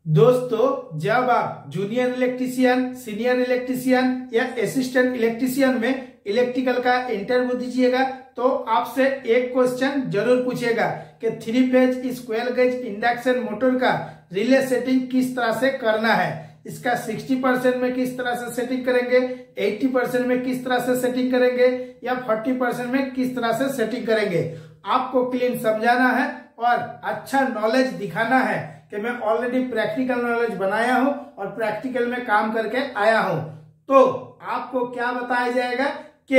दोस्तों, जब आप जूनियर इलेक्ट्रीशियन, सीनियर इलेक्ट्रीशियन या असिस्टेंट इलेक्ट्रीशियन में इलेक्ट्रिकल का इंटरव्यू दीजिएगा तो आपसे एक क्वेश्चन जरूर पूछेगा कि 3 phase square gauge induction motor का रिले सेटिंग किस तरह से करना है। इसका 60% में किस तरह से सेटिंग करेंगे, 80% में किस तरह से सेटिंग करेंगे या 40% में किस तरह से सेटिंग करेंगे। आपको क्लीन समझाना है और अच्छा नॉलेज दिखाना है कि मैं ऑलरेडी प्रैक्टिकल नॉलेज बनाया हूं और प्रैक्टिकल में काम करके आया हूं। तो आपको क्या बताया जाएगा कि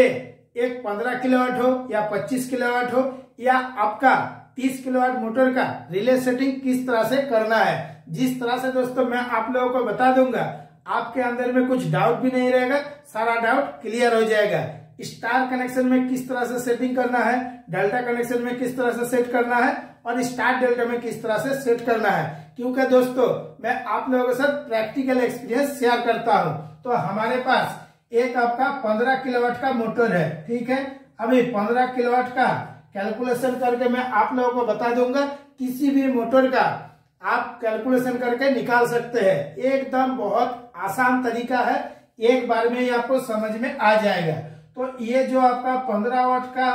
एक 15 किलोवाट हो या 25 किलोवाट हो या आपका 30 किलोवाट मोटर का रिले सेटिंग किस तरह से करना है। जिस तरह से दोस्तों मैं आप लोगों को बता दूंगा, आपके अंदर में कुछ डाउट भी नहीं रहेगा, सारा डाउट क्लियर हो जाएगा। स्टार कनेक्शन में किस तरह से सेटिंग करना है, डेल्टा कनेक्शन में किस तरह से सेट करना है और स्टार डेल्टा में किस तरह से सेट करना है। क्योंकि दोस्तों मैं आप लोगों के साथ प्रैक्टिकल एक्सपीरियंस शेयर करता हूं। तो हमारे पास एक आपका 15 किलोवाट का मोटर है, ठीक है। अभी 15 किलोवाट का कैलकुलेशन करके मैं आप लोगों को बता दूंगा। किसी भी मोटर का आप कैलकुलेशन करके निकाल सकते हैं। एकदम बहुत आसान तरीका है, एक बार में ही आपको समझ में आ जाएगा। तो ये जो आपका 15 वाट का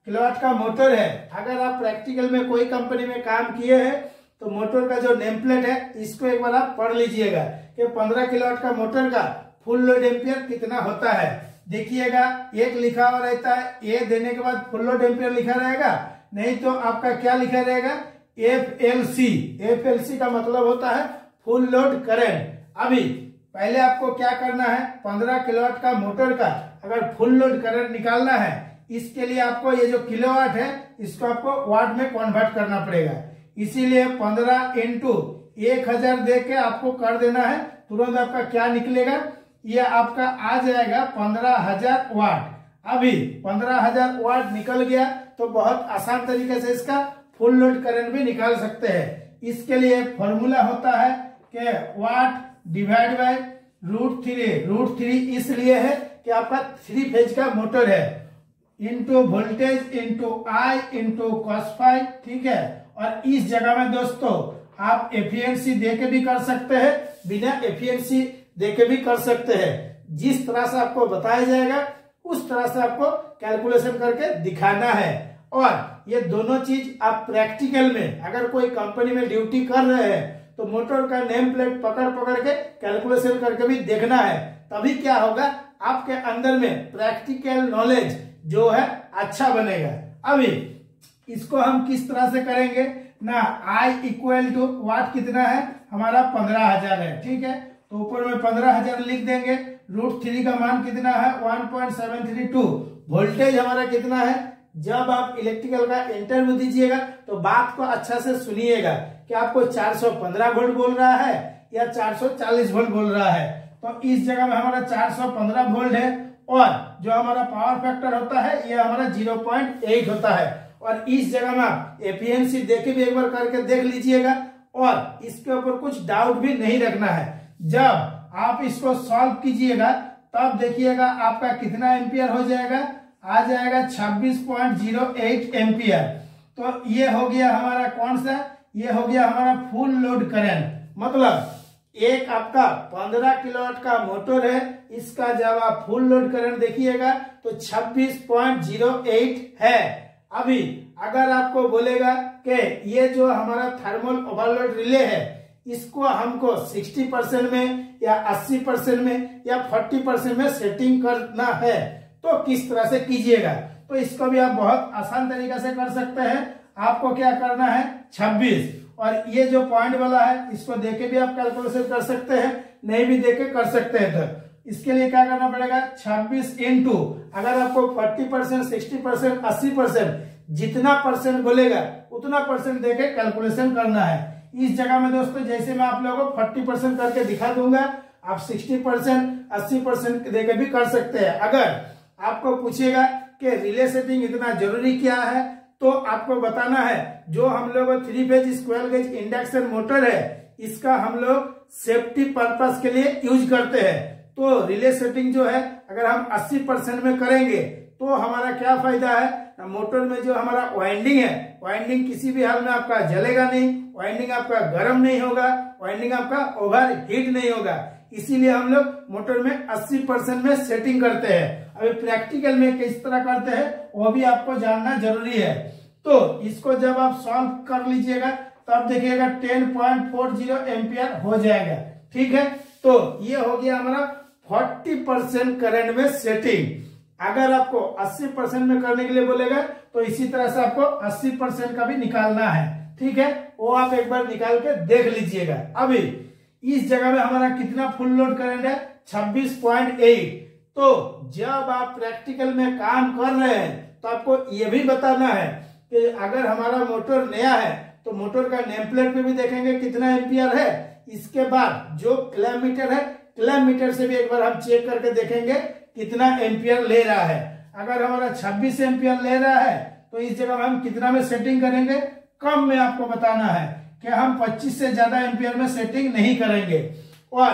किलोवाट का मोटर है, अगर आप प्रैक्टिकल में कोई कंपनी में काम किए हैं तो मोटर का जो नेम प्लेट है इसको एक बार आप पढ़ लीजिएगा कि 15 किलोवाट का मोटर का फुल लोड एम्पियर कितना होता है। देखिएगा, एक लिखा हुआ रहता है, ए देने के बाद फुल लोड एम्पियर लिखा रहेगा, नहीं तो आपका क्या लिखा रहेगा, FLC। FLC का मतलब होता है फुल लोड करंट। अभी पहले आपको क्या करना है, 15 किलोवाट का मोटर का अगर फुल लोड करंट निकालना है, इसके लिए आपको ये जो किलोवाट है इसको आपको वाट में कन्वर्ट करना पड़ेगा। इसीलिए 15 इंटू 1000 दे के आपको कर देना है। तुरंत आपका क्या निकलेगा, ये आपका आ जाएगा 15,000 वाट। अभी 15,000 वाट निकल गया तो बहुत आसान तरीके से इसका फुल लोड करंट भी निकाल सकते हैं। इसके लिए फॉर्मूला होता है कि वाट डिवाइड बाय √3। √3 इसलिए है कि आपका 3 फेज का मोटर है, इंटू वोल्टेज इंटू आई इंटू cos⁵, ठीक है। और इस जगह में दोस्तों आप एफिशिएंसी देके भी कर सकते हैं, बिना एफिशिएंसी देके भी कर सकते हैं। जिस तरह से आपको बताया जाएगा उस तरह से आपको कैलकुलेशन करके दिखाना है। और ये दोनों चीज आप प्रैक्टिकल में अगर कोई कंपनी में ड्यूटी कर रहे हैं तो मोटर का नेम प्लेट पकड़ पकड़ के कैलकुलेशन करके भी देखना है। तभी क्या होगा, आपके अंदर में प्रैक्टिकल नॉलेज जो है अच्छा बनेगा। अभी इसको हम किस तरह से करेंगे ना, I इक्वल टू वाट कितना है हमारा 15,000 है, ठीक है। तो ऊपर में 15,000 लिख देंगे। √3 का मान कितना है 1.732। वोल्टेज हमारा कितना है, जब आप इलेक्ट्रिकल का इंटरव्यू दीजिएगा तो बात को अच्छा से सुनिएगा कि आपको 415 वोल्ट बोल रहा है या 440 वोल्ट बोल रहा है। तो इस जगह में हमारा 415 वोल्ट है और जो हमारा पावर फैक्टर होता है ये हमारा 0.8 होता है। और इस जगह में आप एफिशिएंसी देके भी एक बार करके देख लीजिएगा और इसके ऊपर कुछ डाउट भी नहीं रखना है। जब आप इसको सॉल्व कीजिएगा तब देखिएगा आपका कितना एम्पियर हो जाएगा, आ जाएगा 26.08 एम्पियर। तो ये हो गया हमारा कौन सा, ये हो गया हमारा फुल लोड करंट। मतलब एक आपका 15 किलोवाट का मोटर है, इसका जब आप फुल लोड करंट देखिएगा तो 26.08 है। अभी अगर आपको बोलेगा कि ये जो हमारा थर्मल ओवरलोड रिले है इसको हमको 60% में या 80% में या 40% में सेटिंग करना है तो किस तरह से कीजिएगा। तो इसको भी आप बहुत आसान तरीके से कर सकते हैं। आपको क्या करना है, 26 और ये जो पॉइंट वाला है इसको देके भी आप कैलकुलेशन कर सकते हैं, नहीं भी देके कर सकते हैं। तो इसके लिए क्या करना पड़ेगा, 26 इंटू अगर आपको 40%, 60%, 80% जितना परसेंट बोलेगा उतना परसेंट देके कैलकुलेशन करना है। इस जगह में दोस्तों जैसे मैं आप लोगों को 40% करके दिखा दूंगा, आप 60%, 80% देके भी कर सकते हैं। अगर आपको पूछेगा कि रिले सेटिंग इतना जरूरी क्या है तो आपको बताना है, जो हम लोग 3 phase square gauge induction motor है इसका हम लोग सेफ्टी पर्पस के लिए यूज करते हैं। तो रिले सेटिंग जो है अगर हम 80% में करेंगे तो हमारा क्या फायदा है, मोटर में जो हमारा वाइंडिंग है, वाइंडिंग किसी भी हाल में आपका जलेगा नहीं वाइंडिंग आपका गर्म नहीं होगा, वाइंडिंग आपका ओवर हीट नहीं होगा। इसीलिए हम लोग मोटर में 80% में सेटिंग करते हैं। अभी प्रैक्टिकल में किस तरह करते हैं वो भी आपको जानना जरूरी है। तो इसको जब आप सॉल्व कर लीजिएगा तब देखिएगा 10.40 एम्पियर हो जाएगा। ठीक है, तो ये हो गया हमारा 40% करंट में सेटिंग। अगर आपको 80% में करने के लिए बोलेगा तो इसी तरह से आपको 80% का भी निकालना है। ठीक है, वो आप एक बार निकाल के देख लीजिएगा। अभी इस जगह में हमारा कितना फुल लोड करंट है, 26.8। तो जब आप प्रैक्टिकल में काम कर रहे हैं तो आपको ये भी बताना है कि अगर हमारा मोटर नया है तो मोटर का नेम प्लेट पे भी देखेंगे कितना एम्पियर है। इसके बाद जो क्लैम मीटर है, क्लैम मीटर से भी एक बार हम चेक करके देखेंगे कितना एम्पियर ले रहा है। अगर हमारा 26 एम्पियर ले रहा है तो इस जगह हम कितना में सेटिंग करेंगे, कम में आपको बताना है कि हम 25 से ज्यादा एम्पियर में सेटिंग नहीं करेंगे। और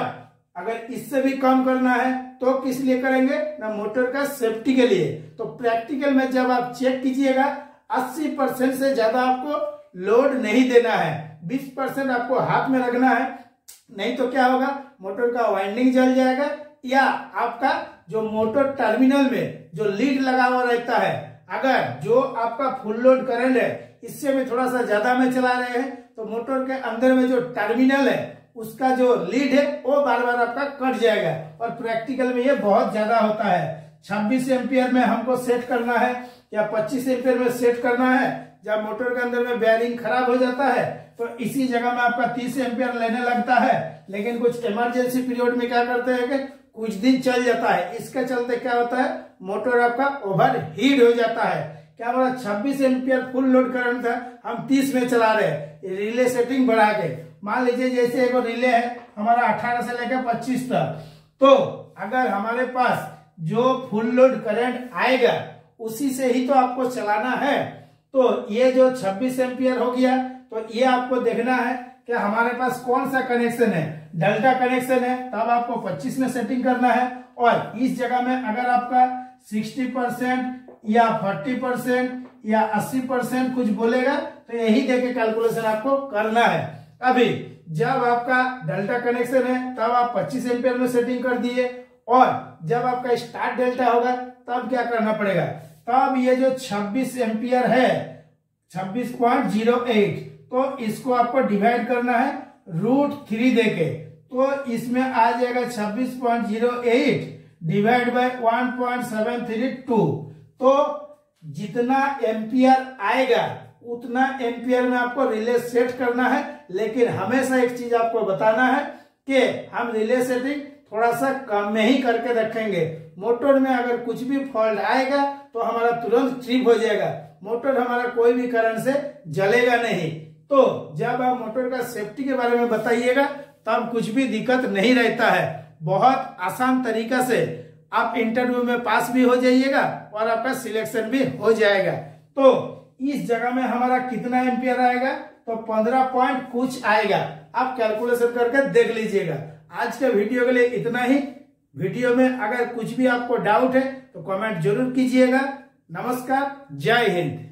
अगर इससे भी कम करना है तो किस लिए करेंगे ना, मोटर का सेफ्टी के लिए। तो प्रैक्टिकल में जब आप चेक कीजिएगा 80% से ज्यादा आपको लोड नहीं देना है, 20% आपको हाथ में रखना है। नहीं तो क्या होगा, मोटर का वाइंडिंग जल जाएगा या आपका जो मोटर टर्मिनल में जो लीड लगा हुआ रहता है, अगर जो आपका फुल लोड करंट है इससे भी थोड़ा सा ज्यादा में चला रहे हैं तो मोटर के अंदर में जो टर्मिनल है उसका जो लीड है वो बार बार आपका कट जाएगा। और प्रैक्टिकल में ये बहुत ज्यादा होता है। 26 एम्पियर में हमको सेट करना है या 25 एम्पियर में सेट करना है। जब मोटर के अंदर में बेयरिंग खराब हो जाता है तो इसी जगह में आपका 30 एम्पियर लेने लगता है। लेकिन कुछ इमरजेंसी पीरियड में क्या करते हैं कि कुछ दिन चल जाता है, इसके चलते क्या होता है, मोटर आपका ओवर हीट हो जाता है। क्या हमारा 26 एम्पियर फुल लोड करंट था, हम 30 में चला रहे हैं रिले सेटिंग बढ़ा के। मान लीजिए जैसे एक रिले है हमारा 18 से लेकर 25 तक, तो अगर हमारे पास जो फुल लोड करंट आएगा उसी से ही तो आपको चलाना है। तो ये जो 26 एम्पियर हो गया, तो ये आपको देखना है कि हमारे पास कौन सा कनेक्शन है। डेल्टा कनेक्शन है तब आपको 25 में सेटिंग करना है। और इस जगह में अगर आपका 60% या 40% या 80% कुछ बोलेगा तो यही देके कैलकुलेशन आपको करना है। अभी जब आपका डेल्टा कनेक्शन है तब आप 25 एम्पियर में सेटिंग कर दिए, और जब आपका स्टार्ट डेल्टा होगा तब क्या करना पड़ेगा, तब ये जो 26 एम्पियर है 26.08, तो इसको आपको डिवाइड करना है √3 देके। तो इसमें आ जाएगा 26.08 डिवाइड बाय 1.732। तो जितना एम्पियर आएगा उतना एम्पियर में आपको रिले सेट करना है। लेकिन हमेशा एक चीज आपको बताना है कि हम रिले सेटिंग थोड़ा सा कम में ही करके रखेंगे। मोटर में अगर कुछ भी फॉल्ट आएगा तो हमारा तुरंत ट्रिप हो जाएगा, मोटर हमारा कोई भी करंट से जलेगा नहीं। तो जब आप मोटर का सेफ्टी के बारे में बताइएगा तब कुछ भी दिक्कत नहीं रहता है। बहुत आसान तरीका से आप इंटरव्यू में पास भी हो जाइएगा और आपका सिलेक्शन भी हो जाएगा। तो इस जगह में हमारा कितना एम्पियर आएगा, तो 15 पॉइंट कुछ आएगा। आप कैलकुलेशन करके देख लीजिएगा। आज के वीडियो के लिए इतना ही। वीडियो में अगर कुछ भी आपको डाउट है तो कमेंट जरूर कीजिएगा। नमस्कार, जय हिंद।